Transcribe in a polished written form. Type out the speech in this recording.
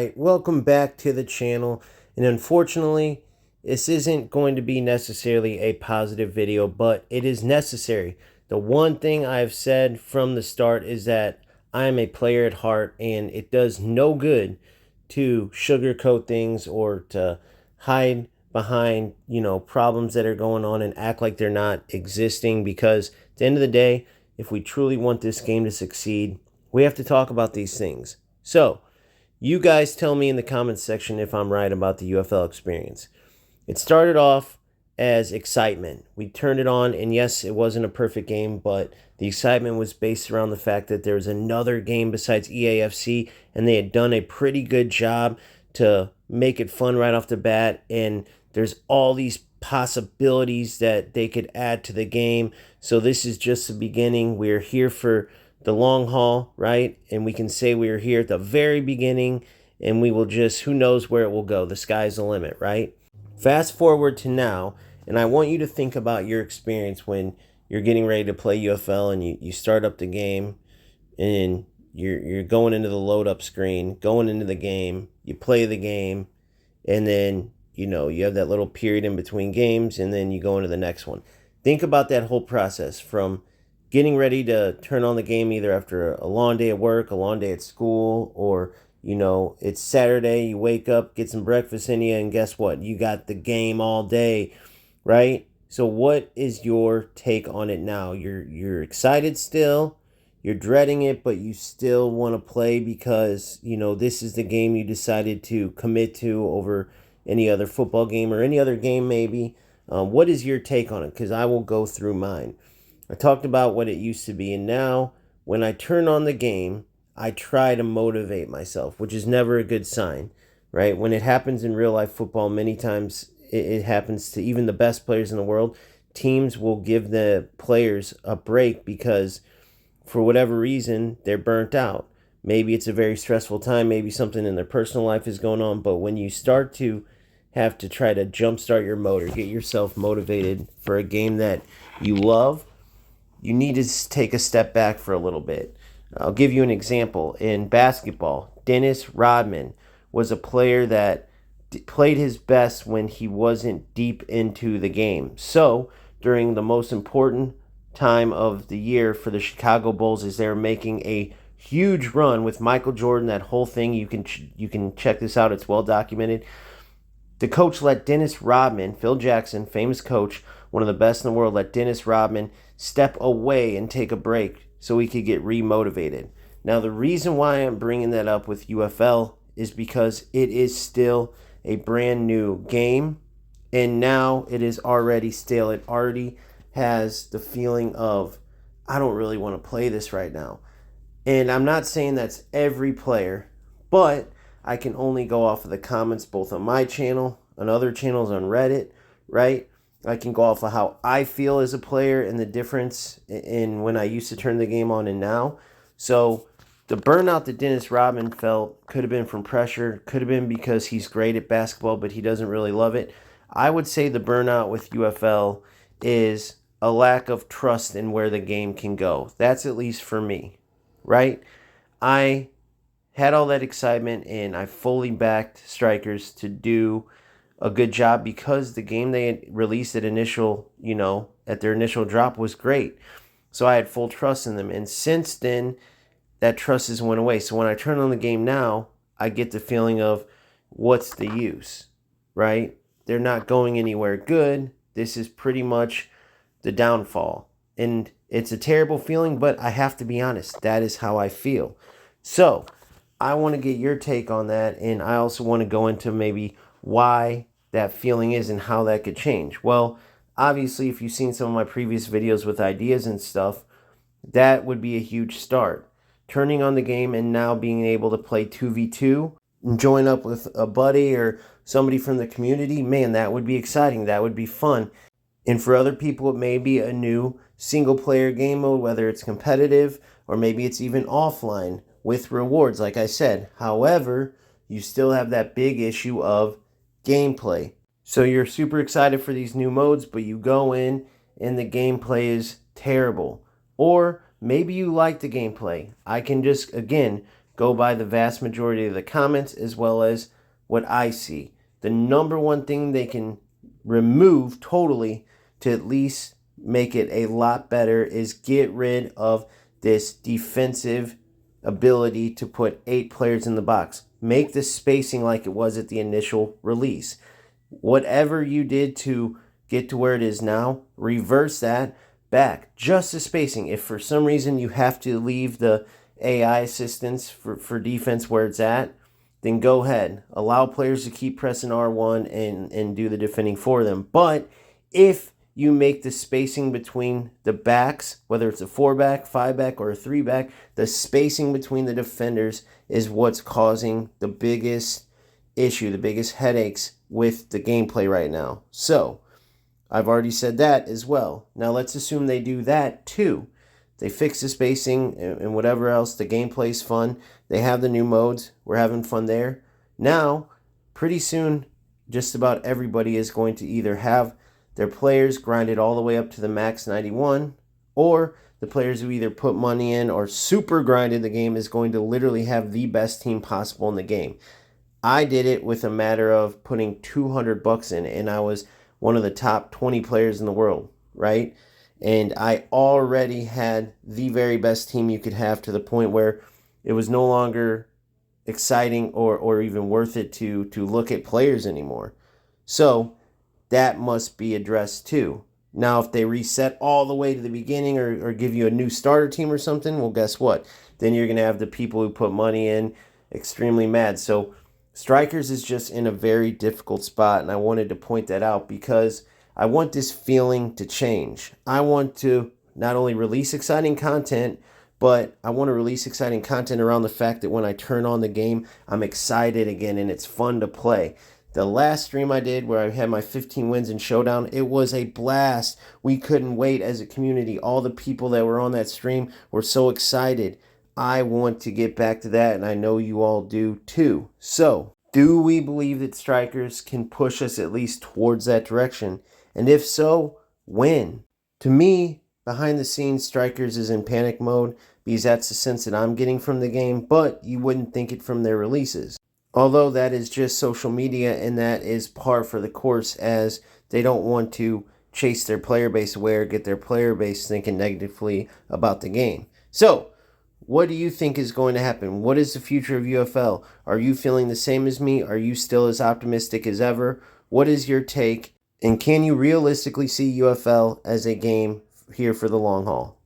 Alright, welcome back to the channel, and unfortunately, this isn't going to be necessarily a positive video, but it is necessary. The one thing I've said from the start is that I am a player at heart, and it does no good to sugarcoat things or to hide behind, problems that are going on and act like they're not existing, because at the end of the day, if we truly want this game to succeed, we have to talk about these things. So, you guys tell me in the comments section if I'm right about the UFL experience. It started off as excitement. We turned it on, and yes, it wasn't a perfect game, but the excitement was based around the fact that there was another game besides EAFC, and they had done a pretty good job to make it fun right off the bat, and there's all these possibilities that they could add to the game. So this is just the beginning. We're here for the long haul, right? And we can say we are here at the very beginning, and we will just, who knows where it will go. The sky's the limit, right? Fast forward to now, and I want you to think about your experience when you're getting ready to play UFL and you start up the game, and you're going into the load up screen, going into the game, you play the game, and then you have that little period in between games, and then you go into the next one. Think about that whole process from getting ready to turn on the game either after a long day at work, a long day at school, or, it's Saturday, you wake up, get some breakfast in you, and guess what? You got the game all day, right? So what is your take on it now? You're excited still, you're dreading it, but you still want to play because, this is the game you decided to commit to over any other football game or any other game maybe. What is your take on it? Because I will go through mine. I talked about what it used to be, and now when I turn on the game, I try to motivate myself, which is never a good sign, right? When it happens in real life football, many times it happens to even the best players in the world. Teams will give the players a break because for whatever reason, they're burnt out. Maybe it's a very stressful time, maybe something in their personal life is going on, but when you start to have to try to jumpstart your motor, get yourself motivated for a game that you love, you need to take a step back for a little bit. I'll give you an example. In basketball, Dennis Rodman was a player that played his best when he wasn't deep into the game. So, during the most important time of the year for the Chicago Bulls, as they're making a huge run with Michael Jordan, that whole thing, you can check this out, it's well documented. The coach let Dennis Rodman, Phil Jackson, famous coach, one of the best in the world, let Dennis Rodman step away and take a break so he could get remotivated. Now, the reason why I'm bringing that up with UFL is because it is still a brand new game, and now it is already stale. It already has the feeling of, I don't really want to play this right now. And I'm not saying that's every player, but I can only go off of the comments both on my channel, on other channels on Reddit, right? I can go off of how I feel as a player and the difference in when I used to turn the game on and now. So the burnout that Dennis Rodman felt could have been from pressure, could have been because he's great at basketball, but he doesn't really love it. I would say the burnout with UFL is a lack of trust in where the game can go. That's at least for me, right? I had all that excitement, and I fully backed Strikers to do a good job because the game they had released at their initial drop was great. So I had full trust in them. And since then, that trust has went away. So when I turn on the game now, I get the feeling of, what's the use, right? They're not going anywhere good. This is pretty much the downfall. And it's a terrible feeling, but I have to be honest. That is how I feel. So I want to get your take on that, and I also want to go into maybe why that feeling is and how that could change. Well, obviously, if you've seen some of my previous videos with ideas and stuff, that would be a huge start. Turning on the game and now being able to play 2v2 and join up with a buddy or somebody from the community, man, that would be exciting. That would be fun. And for other people, it may be a new single-player game mode, whether it's competitive or maybe it's even offline with rewards, like I said. However, you still have that big issue of gameplay. So you're super excited for these new modes, but you go in and the gameplay is terrible. Or maybe you like the gameplay. I can just, again, go by the vast majority of the comments as well as what I see. The number one thing they can remove totally to at least make it a lot better is get rid of this defensive ability to put 8 players in the box. Make the spacing like it was at the initial release. Whatever you did to get to where it is now, reverse that back. Just the spacing. If for some reason you have to leave the AI assistance for defense where it's at, then go ahead. Allow players to keep pressing R1 and do the defending for them. But if you make the spacing between the backs, whether it's a 4-back, 5-back, or a 3-back, the spacing between the defenders is what's causing the biggest issue, the biggest headaches with the gameplay right now. So, I've already said that as well. Now let's assume they do that too. They fix the spacing and whatever else. The gameplay's fun. They have the new modes. We're having fun there. Now, pretty soon, just about everybody is going to either have their players grinded all the way up to the max 91, or the players who either put money in or super grinded the game is going to literally have the best team possible in the game. I did it with a matter of putting $200 in, and I was one of the top 20 players in the world, right? And I already had the very best team you could have, to the point where it was no longer exciting or even worth it to look at players anymore. So that must be addressed too. Now, if they reset all the way to the beginning or give you a new starter team or something, well, guess what? Then you're going to have the people who put money in extremely mad. So Strikers is just in a very difficult spot, and I wanted to point that out because I want this feeling to change. I want to not only release exciting content, but I want to release exciting content around the fact that when I turn on the game, I'm excited again and it's fun to play. The last stream I did where I had my 15 wins in Showdown, it was a blast. We couldn't wait as a community. All the people that were on that stream were so excited. I want to get back to that, and I know you all do too. So, do we believe that Strikers can push us at least towards that direction? And if so, when? To me, behind the scenes, Strikers is in panic mode because that's the sense that I'm getting from the game, but you wouldn't think it from their releases. Although that is just social media, and that is par for the course, as they don't want to chase their player base away or get their player base thinking negatively about the game. So, what do you think is going to happen? What is the future of UFL? Are you feeling the same as me? Are you still as optimistic as ever? What is your take? And can you realistically see UFL as a game here for the long haul?